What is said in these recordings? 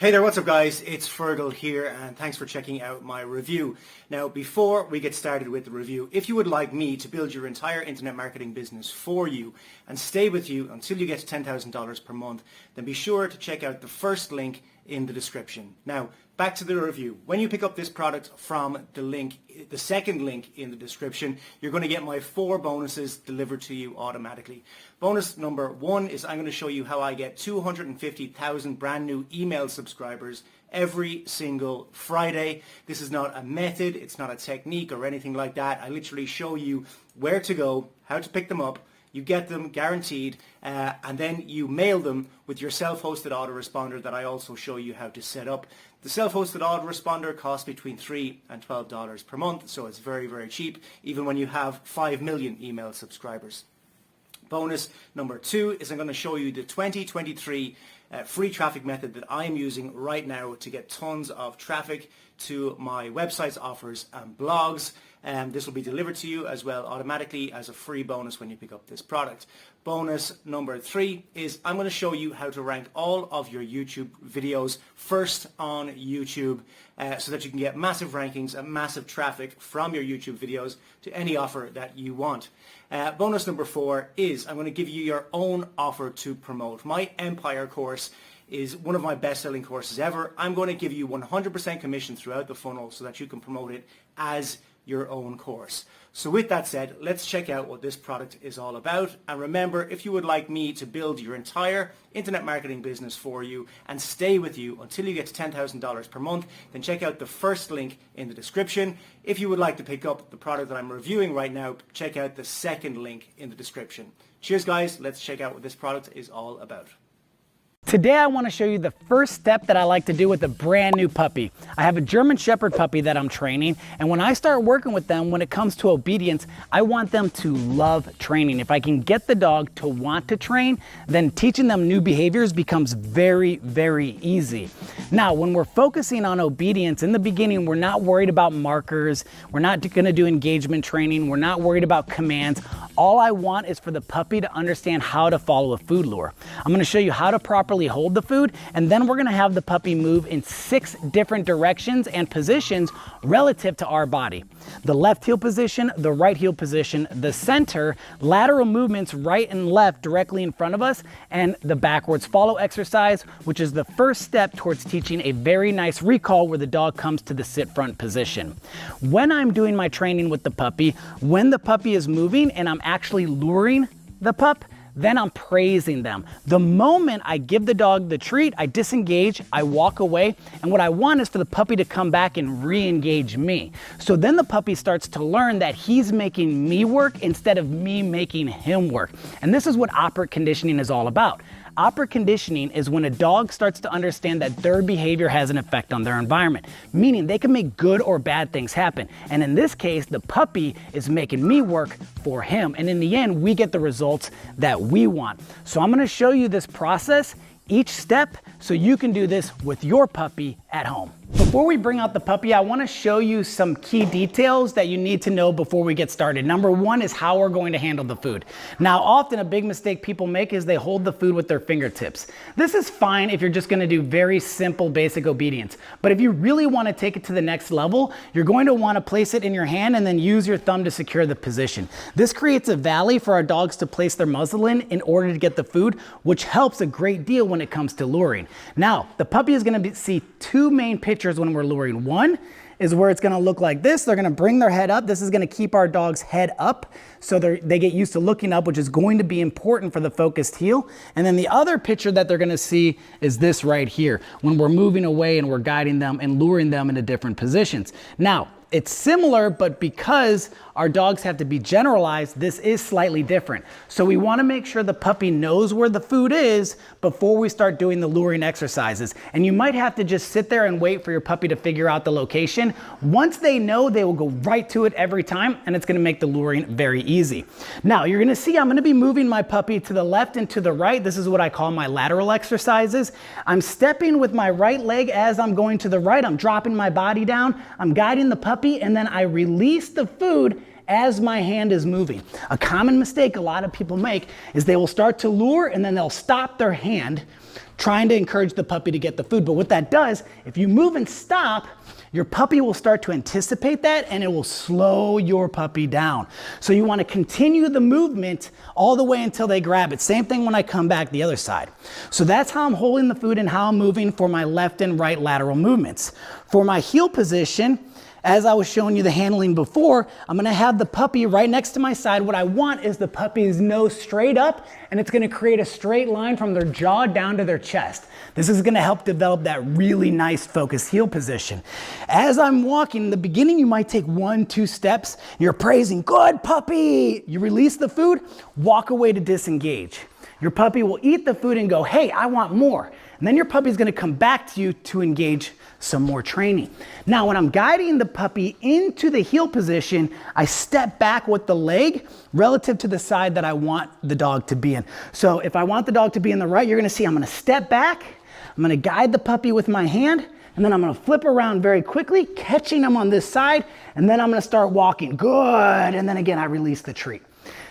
Hey there, what's up guys? It's Fergal here and thanks for checking out my review. Now before we get started with the review, if you would like me to build your entire internet marketing business for you and stay with you until you get to $10,000 per month, then be sure to check out the first link in the description. Now back to the review. When you pick up this product from the second link in the description, you're going to get my 4 bonuses delivered to you automatically. Bonus number 1 is I'm going to show you how I get 250,000 brand new email subscribers every single Friday. This is not a method, it's not a technique or anything like that. I literally show you where to go, how to pick them up. You get them guaranteed, and then you mail them with your self-hosted autoresponder that I also show you how to set up. The self-hosted autoresponder costs between $3 and $12 per month, so it's very, very cheap, even when you have 5 million email subscribers. Bonus number 2 is I'm going to show you the 2023 free traffic method that I am using right now to get tons of traffic to my websites, offers and blogs. This will be delivered to you as well automatically as a free bonus when you pick up this product. Bonus number 3 is I'm going to show you how to rank all of your YouTube videos first on YouTube so that you can get massive rankings and massive traffic from your YouTube videos to any offer that you want. Bonus number 4 is I'm going to give you your own offer to promote. My Empire course is one of my best-selling courses ever. I'm going to give you 100% commission throughout the funnel so that you can promote it as your own course. So with that said, let's check out what this product is all about. And remember, if you would like me to build your entire internet marketing business for you and stay with you until you get to $10,000 per month, then check out the first link in the description. If you would like to pick up the product that I'm reviewing right now, check out the second link in the description. Cheers guys, let's check out what this product is all about. Today I want to show you the first step that I like to do with a brand new puppy. I have a German Shepherd puppy that I'm training, and when I start working with them, when it comes to obedience, I want them to love training. If I can get the dog to want to train, then teaching them new behaviors becomes very, very easy. Now, when we're focusing on obedience, in the beginning, we're not worried about markers, we're not going to do engagement training, we're not worried about commands. All I want is for the puppy to understand how to follow a food lure. I'm going to show you how to properly hold the food, and then we're going to have the puppy move in 6 different directions and positions relative to our body. The left heel position, the right heel position, the center, lateral movements right and left directly in front of us, and the backwards follow exercise, which is the first step towards teaching a very nice recall where the dog comes to the sit front position. When I'm doing my training with the puppy, when the puppy is moving and I'm actually luring the pup, then I'm praising them. The moment I give the dog the treat, I disengage, I walk away, and what I want is for the puppy to come back and re-engage me. So then the puppy starts to learn that he's making me work instead of me making him work. And this is what operant conditioning is all about. Operant conditioning is when a dog starts to understand that their behavior has an effect on their environment, meaning they can make good or bad things happen. And in this case, the puppy is making me work for him. And in the end, we get the results that we want. So I'm going to show you this process, each step, so you can do this with your puppy at home. Before we bring out the puppy, I want to show you some key details that you need to know before we get started. Number 1 is how we're going to handle the food. Now, often a big mistake people make is they hold the food with their fingertips. This is fine if you're just going to do very simple, basic obedience. But if you really want to take it to the next level, you're going to want to place it in your hand and then use your thumb to secure the position. This creates a valley for our dogs to place their muzzle in order to get the food, which helps a great deal when it comes to luring. Now, the puppy is going to see 2 main pictures when we're luring. One is where it's going to look like this. They're going to bring their head up. This is going to keep our dog's head up so they get used to looking up, which is going to be important for the focused heel. And then the other picture that they're going to see is this right here, when we're moving away and we're guiding them and luring them into different positions. Now, it's similar, but because our dogs have to be generalized, this is slightly different. So we want to make sure the puppy knows where the food is before we start doing the luring exercises. And you might have to just sit there and wait for your puppy to figure out the location. Once they know, they will go right to it every time, and it's going to make the luring very easy. Now, you're going to see I'm going to be moving my puppy to the left and to the right. This is what I call my lateral exercises. I'm stepping with my right leg as I'm going to the right. I'm dropping my body down. I'm guiding the puppy, and then I release the food as my hand is moving. A common mistake a lot of people make is they will start to lure and then they'll stop their hand trying to encourage the puppy to get the food. But what that does, if you move and stop, your puppy will start to anticipate that and it will slow your puppy down. So you want to continue the movement all the way until they grab it. Same thing when I come back the other side. So that's how I'm holding the food and how I'm moving for my left and right lateral movements. For my heel position, as I was showing you the handling before, I'm gonna have the puppy right next to my side. What I want is the puppy's nose straight up, and it's gonna create a straight line from their jaw down to their chest. This is gonna help develop that really nice focused heel position. As I'm walking, in the beginning, you might take 1-2 steps. You're praising, good puppy. You release the food, walk away to disengage. Your puppy will eat the food and go, hey, I want more. And then your puppy's gonna come back to you to engage some more training. Now, when I'm guiding the puppy into the heel position, I step back with the leg relative to the side that I want the dog to be in. So if I want the dog to be in the right, you're gonna see I'm gonna step back, I'm gonna guide the puppy with my hand, and then I'm gonna flip around very quickly, catching them on this side, and then I'm gonna start walking. Good, and then again, I release the treat.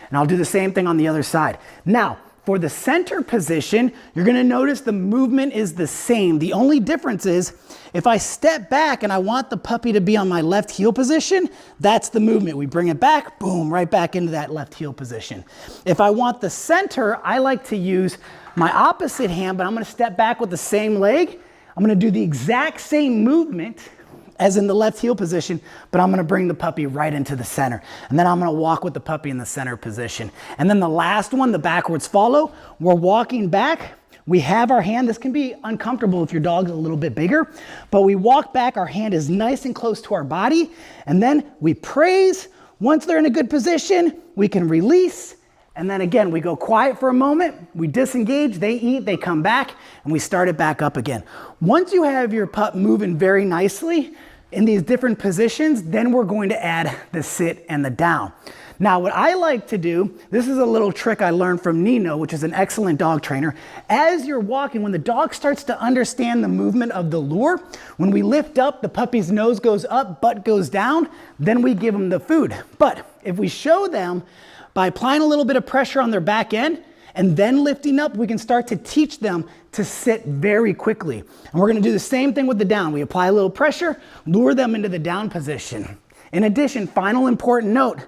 And I'll do the same thing on the other side. Now, for the center position, you're gonna notice the movement is the same. The only difference is if I step back and I want the puppy to be on my left heel position, that's the movement. We bring it back, boom, right back into that left heel position. If I want the center, I like to use my opposite hand, but I'm gonna step back with the same leg. I'm gonna do the exact same movement as in the left heel position, but I'm gonna bring the puppy right into the center. And then I'm gonna walk with the puppy in the center position. And then the last one, the backwards follow, we're walking back. We have our hand, this can be uncomfortable if your dog's a little bit bigger, but we walk back, our hand is nice and close to our body, and then we praise. Once they're in a good position, we can release, and then again, we go quiet for a moment, we disengage, they eat, they come back, and we start it back up again. Once you have your pup moving very nicely in these different positions, then we're going to add the sit and the down. Now, what I like to do, this is a little trick I learned from Nino, which is an excellent dog trainer. As you're walking, when the dog starts to understand the movement of the lure, when we lift up, the puppy's nose goes up, butt goes down, then we give them the food. But if we show them by applying a little bit of pressure on their back end and then lifting up, we can start to teach them to sit very quickly. And we're gonna do the same thing with the down. We apply a little pressure, lure them into the down position. In addition, final important note,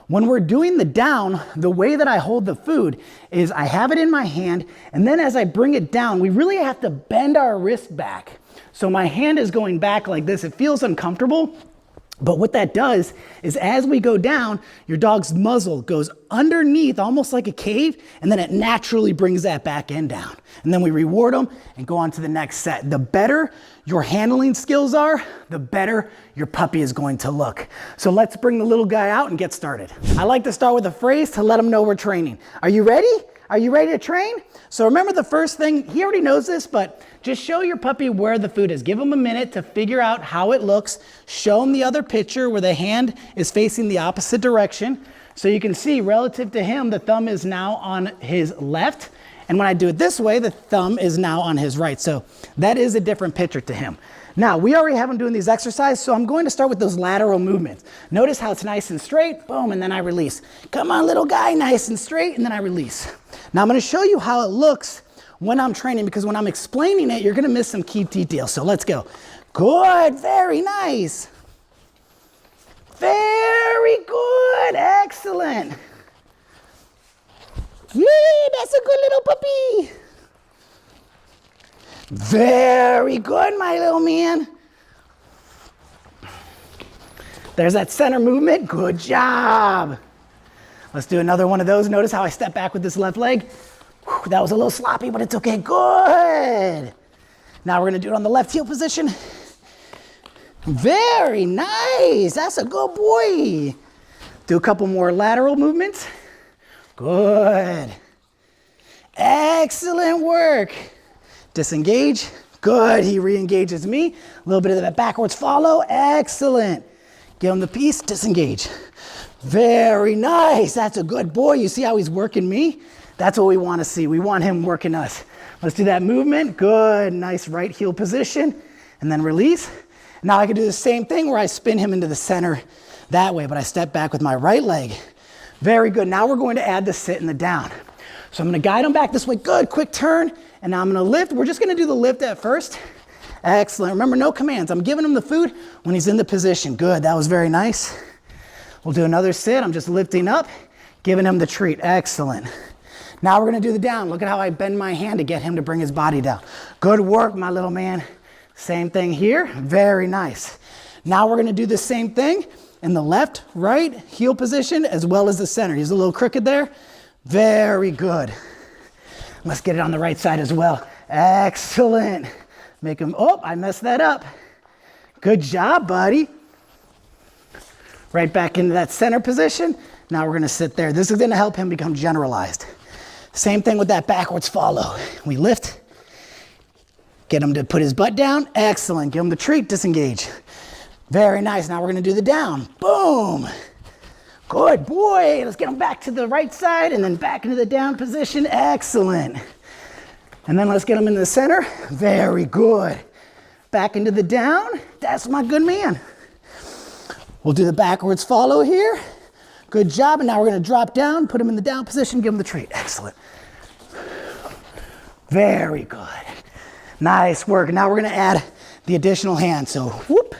when we're doing the down, the way that I hold the food is I have it in my hand, and then as I bring it down, we really have to bend our wrist back. So my hand is going back like this. It feels uncomfortable, but what that does is as we go down, your dog's muzzle goes underneath, almost like a cave, and then it naturally brings that back end down. And then we reward them and go on to the next set. The better your handling skills are, the better your puppy is going to look. So let's bring the little guy out and get started. I like to start with a phrase to let them know we're training. Are you ready? Are you ready to train? So remember the first thing, he already knows this, but just show your puppy where the food is. Give him a minute to figure out how it looks. Show him the other picture where the hand is facing the opposite direction. So you can see relative to him, the thumb is now on his left. And when I do it this way, the thumb is now on his right. So that is a different picture to him. Now, we already have him doing these exercises, so I'm going to start with those lateral movements. Notice how it's nice and straight, boom, and then I release. Come on, little guy, nice and straight, and then I release. Now, I'm gonna show you how it looks when I'm training, because when I'm explaining it, you're gonna miss some key details. So let's go. Good, very nice. Very good, excellent. Yeah, that's a good little puppy. Very good, my little man. There's that center movement. Good job. Let's do another one of those. Notice how I step back with this left leg. Whew, that was a little sloppy, but it's okay. Good. Now we're going to do it on the left heel position. Very nice. That's a good boy. Do a couple more lateral movements. Good. Excellent work. Disengage. Good. He re-engages me. A little bit of that backwards follow. Excellent. Give him the piece. Disengage. Very nice. That's a good boy. You see how he's working me? That's what we want to see. We want him working us. Let's do that movement. Good. Nice right heel position. And then release. Now I can do the same thing where I spin him into the center that way, but I step back with my right leg. Very good. Now we're going to add the sit and the down. So I'm going to guide him back this way. Good, quick turn. And now I'm going to lift. We're just going to do the lift at first. Excellent. Remember, no commands. I'm giving him the food when he's in the position. Good, that was very nice. We'll do another sit. I'm just lifting up, giving him the treat. Excellent. Now we're going to do the down. Look at how I bend my hand to get him to bring his body down. Good work, my little man. Same thing here. Very nice. Now we're going to do the same thing in the left, right, heel position, as well as the center. He's a little crooked there. Very good. Let's get it on the right side as well. Excellent. Make him, oh, I messed that up. Good job, buddy. Right back into that center position. Now we're going to sit there. This is going to help him become generalized. Same thing with that backwards follow. We lift, get him to put his butt down. Excellent. Give him the treat, disengage. Very nice. Now we're going to do the down. Boom. Good boy. Let's get him back to the right side and then back into the down position. Excellent. And then let's get him in the center. Very good. Back into the down. That's my good man. We'll do the backwards follow here. Good job. And now we're going to drop down, put him in the down position, give him the treat. Excellent. Very good. Nice work. Now we're going to add the additional hand. So whoop.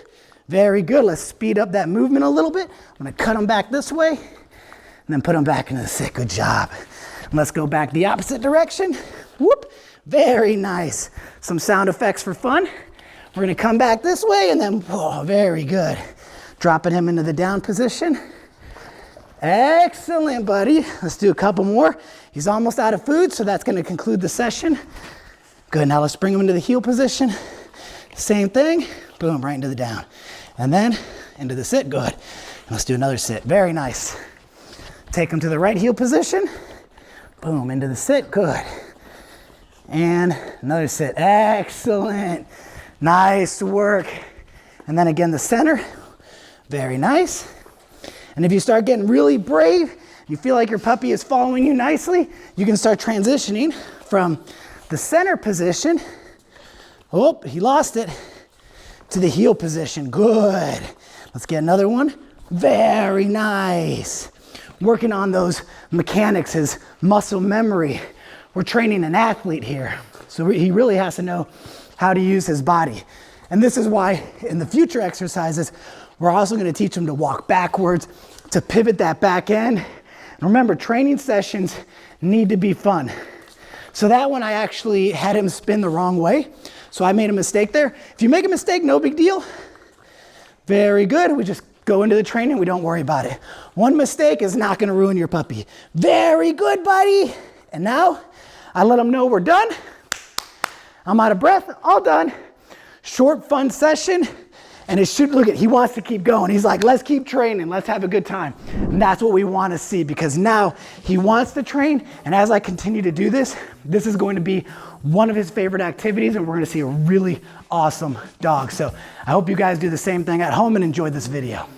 Very good. Let's speed up that movement a little bit. I'm going to cut him back this way and then put him back into the sit. Good job. And let's go back the opposite direction. Whoop. Very nice. Some sound effects for fun. We're going to come back this way and then, oh, very good. Dropping him into the down position. Excellent, buddy. Let's do a couple more. He's almost out of food, so that's going to conclude the session. Good. Now let's bring him into the heel position. Same thing. Boom, right into the down. And then into the sit. Good. And let's do another sit. Very nice. Take him to the right heel position. Boom, into the sit. Good. And another sit. Excellent. Nice work. And then again, the center. Very nice. And if you start getting really brave, you feel like your puppy is following you nicely, you can start transitioning from the center position. Oh, he lost it. To the heel position. Good. Let's get another one. Very nice. Working on those mechanics, his muscle memory. We're training an athlete here. So he really has to know how to use his body. And this is why in the future exercises, we're also going to teach him to walk backwards, to pivot that back end. And remember, training sessions need to be fun. So that one I actually had him spin the wrong way. So I made a mistake there. If you make a mistake, no big deal. Very good. We just go into the training. We don't worry about it. One mistake is not going to ruin your puppy. Very good, buddy. And now I let him know we're done. I'm out of breath. All done. Short, fun session. And it should, look at, he wants to keep going. He's like, let's keep training. Let's have a good time. And that's what we want to see, because now he wants to train. And as I continue to do this, this is going to be one of his favorite activities, and we're going to see a really awesome dog. So I hope you guys do the same thing at home and enjoy this video.